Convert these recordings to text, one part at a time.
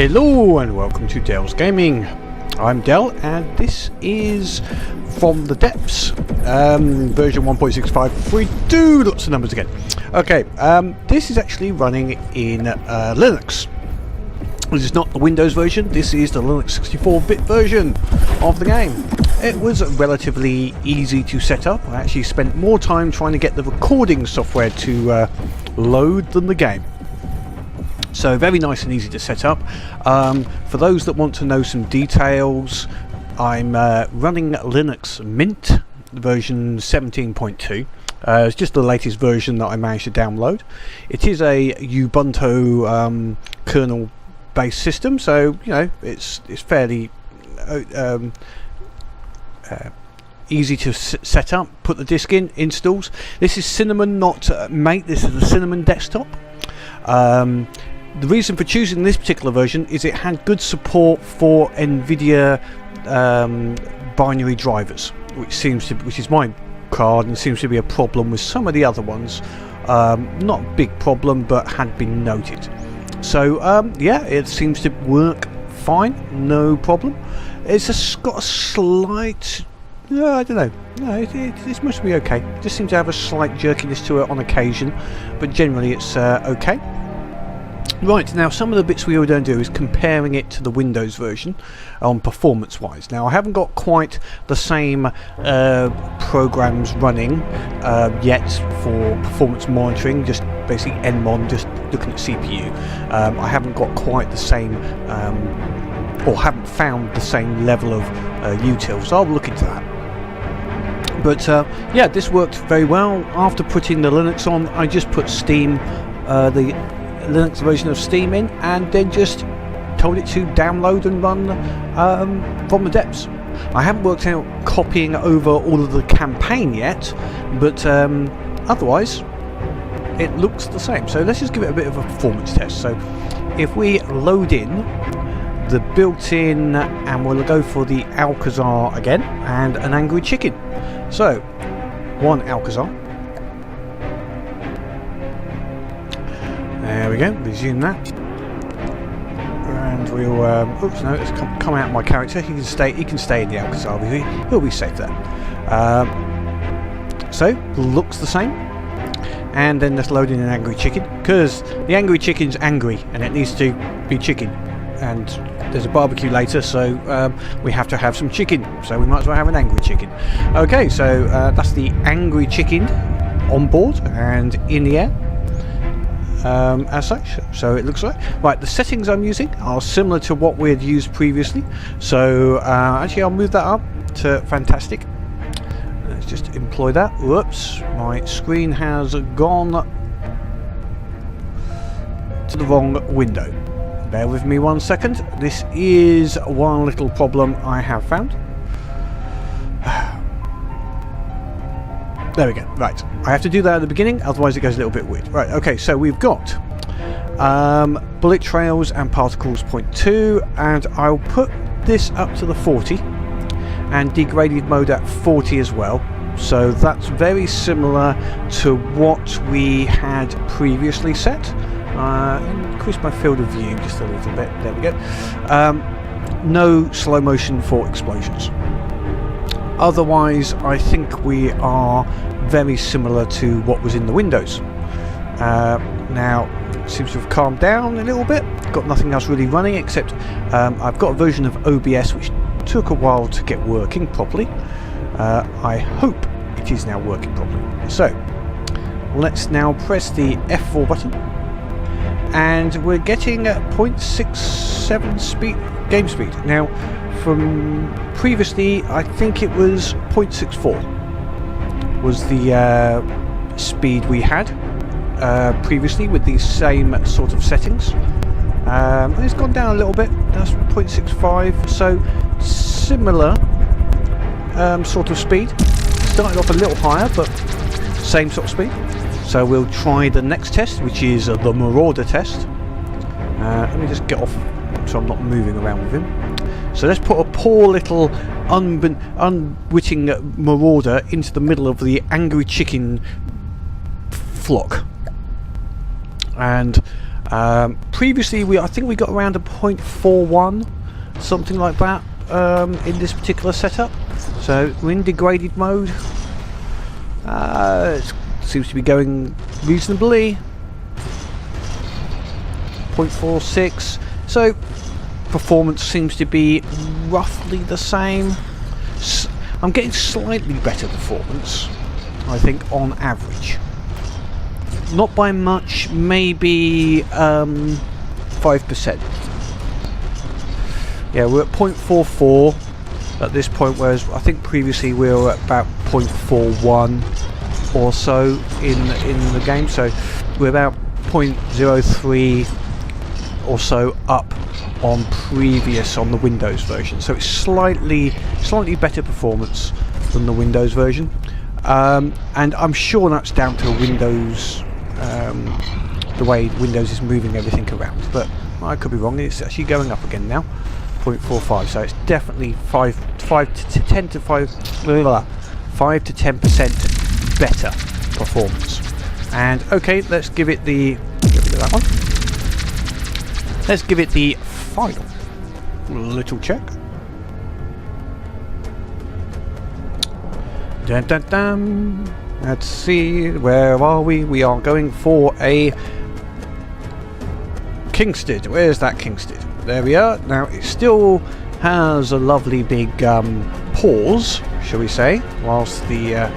Hello and welcome to Dell's Gaming. I'm Dell and this is From the Depths, version 1.65.3. Lots of numbers again. Okay, this is actually running in Linux. This is not the Windows version, this is the Linux 64-bit version of the game. It was relatively easy to set up. I actually spent more time trying to get the recording software to load than the game. So very nice and easy to set up. For those that want to know some details, I'm running Linux Mint version 17.2. It's just the latest version that I managed to download. It is a Ubuntu kernel based system, so you know it's fairly easy to set up. Put the disk in, installs. This is Cinnamon, not Mate. This is the Cinnamon desktop. The reason for choosing this particular version is it had good support for NVIDIA binary drivers, which is my card and seems to be a problem with some of the other ones. Not a big problem, but had been noted. So yeah, it seems to work fine, no problem. It's got a slight, I don't know. No, it must be okay. It just seems to have a slight jerkiness to it on occasion, but generally it's okay. Right, now some of the bits we were going to do is comparing it to the Windows version on performance wise. Now I haven't got quite the same programs running yet for performance monitoring, just basically NMON, just looking at CPU. I haven't got quite the same or haven't found the same level of util, so I'll look into that. But yeah, this worked very well. After putting the Linux on, I just put Steam, the Linux version of Steam in, and then just told it to download and run From the Depths. I haven't worked out copying over all of the campaign yet, but otherwise it looks the same. So let's just give it a bit of a performance test. So if we load in the built-in, and we'll go for the Alcazar again and an Angry Chicken. So one Alcazar. There we go, resume that, and we'll. Oops, no, it's come out of my character. He can stay in the Alcazar. He'll be safe there. So looks the same, and then let's load in an Angry Chicken, because the Angry Chicken's angry and it needs to be chicken, and there's a barbecue later, so we have to have some chicken. So we might as well have an Angry Chicken. Okay, so that's the Angry Chicken on board and in the air. As such, so it looks like. Right, the settings I'm using are similar to what we had used previously, so actually I'll move that up to fantastic. Let's just employ that. Whoops, my screen has gone to the wrong window. Bear with me 1 second. This is one little problem I have found. There we go. Right, I have to do that at the beginning, otherwise it goes a little bit weird. Right, okay, so we've got bullet trails and particles 0.2, and I'll put this up to the 40 and degraded mode at 40 as well. So that's very similar to what we had previously set. Increase my field of view just a little bit. There we go. No slow motion for explosions. Otherwise, I think we are very similar to what was in the Windows. Now, it seems to have calmed down a little bit. Got nothing else really running except I've got a version of OBS which took a while to get working properly. I hope it is now working properly. So, let's now press the F4 button. And we're getting 0.67 game speed. Now, from previously, I think it was 0.64 was the speed we had previously with these same sort of settings. It's gone down a little bit. That's 0.65, so similar sort of speed. Started off a little higher, but same sort of speed. So we'll try the next test, which is the Marauder test. Let me just get off so I'm not moving around with him. So let's put a poor little unwitting marauder into the middle of the Angry Chicken flock, and Previously, I think we got around a 0.41, something like that, in this particular setup. So we're in degraded mode. It seems to be going reasonably. 0.46. So performance seems to be roughly the same. I'm getting slightly better performance, I think, on average. Not by much, maybe 5%. Yeah, we're at 0.44 at this point, whereas I think previously we were at about 0.41 or so in the game. So we're about 0.03 or so up on the Windows version. So it's slightly better performance than the Windows version. And I'm sure that's down to Windows, the way Windows is moving everything around, but I could be wrong. It's actually going up again now, 0.45. So it's definitely 5 to 10% better performance. And okay, let's give it that one. Let's give it the final little check. Dun, dun, dun. Let's see, where are we? We are going for a Kingston. Where's that Kingston? There we are. Now it still has a lovely big pause, shall we say, whilst the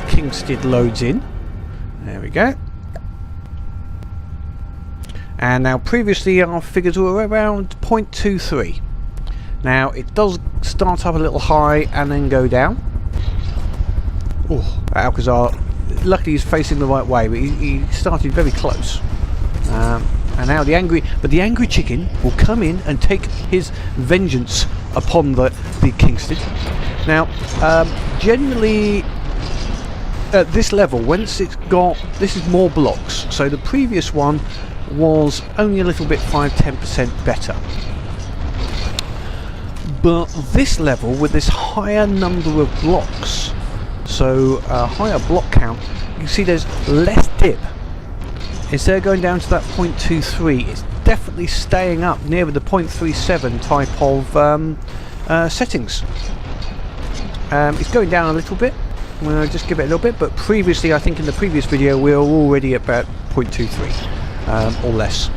Kingston loads in. There we go. And now previously our figures were around 0.23. Now it does start up a little high and then go down. Oh, Alcazar, luckily he's facing the right way, but he started very close. And now the angry chicken will come in and take his vengeance upon the Kingston. Now, generally at this level, once it's got, this is more blocks. So the previous one was only a little bit 5-10% better. But this level, with this higher number of blocks, so a higher block count, you can see there's less dip. Instead of going down to that 0.23, it's definitely staying up near the 0.37 type of settings. It's going down a little bit. We'll just give it a little bit, but previously, I think in the previous video, we were already at about 0.23 or less.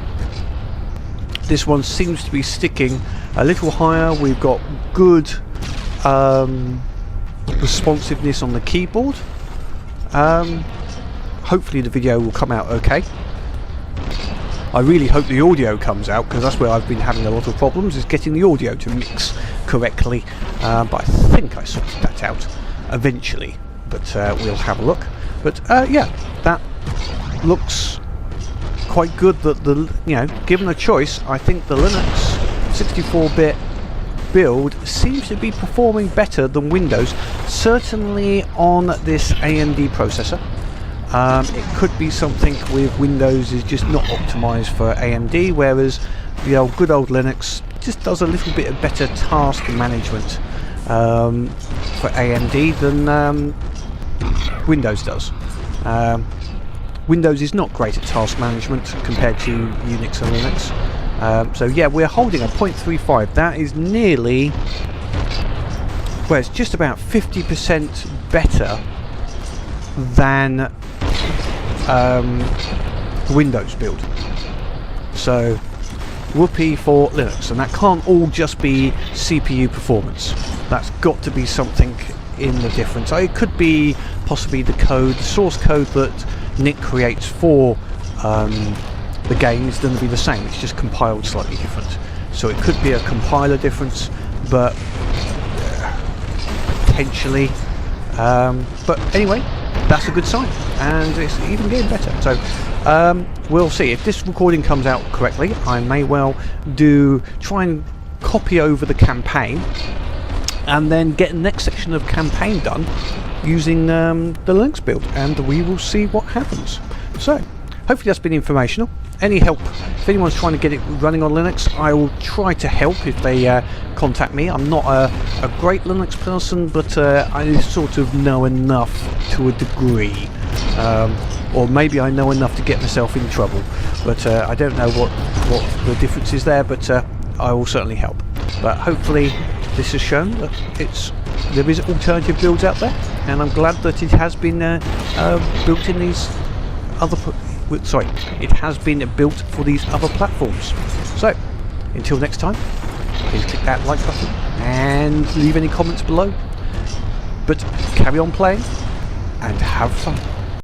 This one seems to be sticking a little higher. We've got good responsiveness on the keyboard. Hopefully the video will come out okay. I really hope the audio comes out, because that's where I've been having a lot of problems, is getting the audio to mix correctly. But I think I sorted that out eventually. But we'll have a look. But yeah, that looks quite good. That given a choice, I think the Linux 64-bit build seems to be performing better than Windows, certainly on this AMD processor. It could be something with Windows is just not optimized for AMD, whereas the good old Linux just does a little bit of better task management for AMD than Windows does. Windows is not great at task management compared to Unix and Linux. So yeah, we're holding a 0.35. That is nearly, well, it's just about 50% better than the Windows build. So whoopee for Linux, and that can't all just be CPU performance. That's got to be something in the difference. It could be possibly the code, the source code that Nick creates for the game is going to be the same. It's just compiled slightly different. So it could be a compiler difference, but potentially. But anyway, that's a good sign, and it's even getting better. So we'll see if this recording comes out correctly. I may well try and copy over the campaign, and then get the next section of campaign done using the Linux build, and we will see what happens. So hopefully that's been informational. Any help, if anyone's trying to get it running on Linux, I will try to help if they contact me. I'm not a great Linux person, but I sort of know enough to a degree. or maybe I know enough to get myself in trouble, but I don't know what the difference is there, but I will certainly help. But hopefully this has shown that there is alternative builds out there, and I'm glad that it has been built in these other it has been built for these other platforms. So until next time, please click that like button and leave any comments below, but carry on playing and have fun.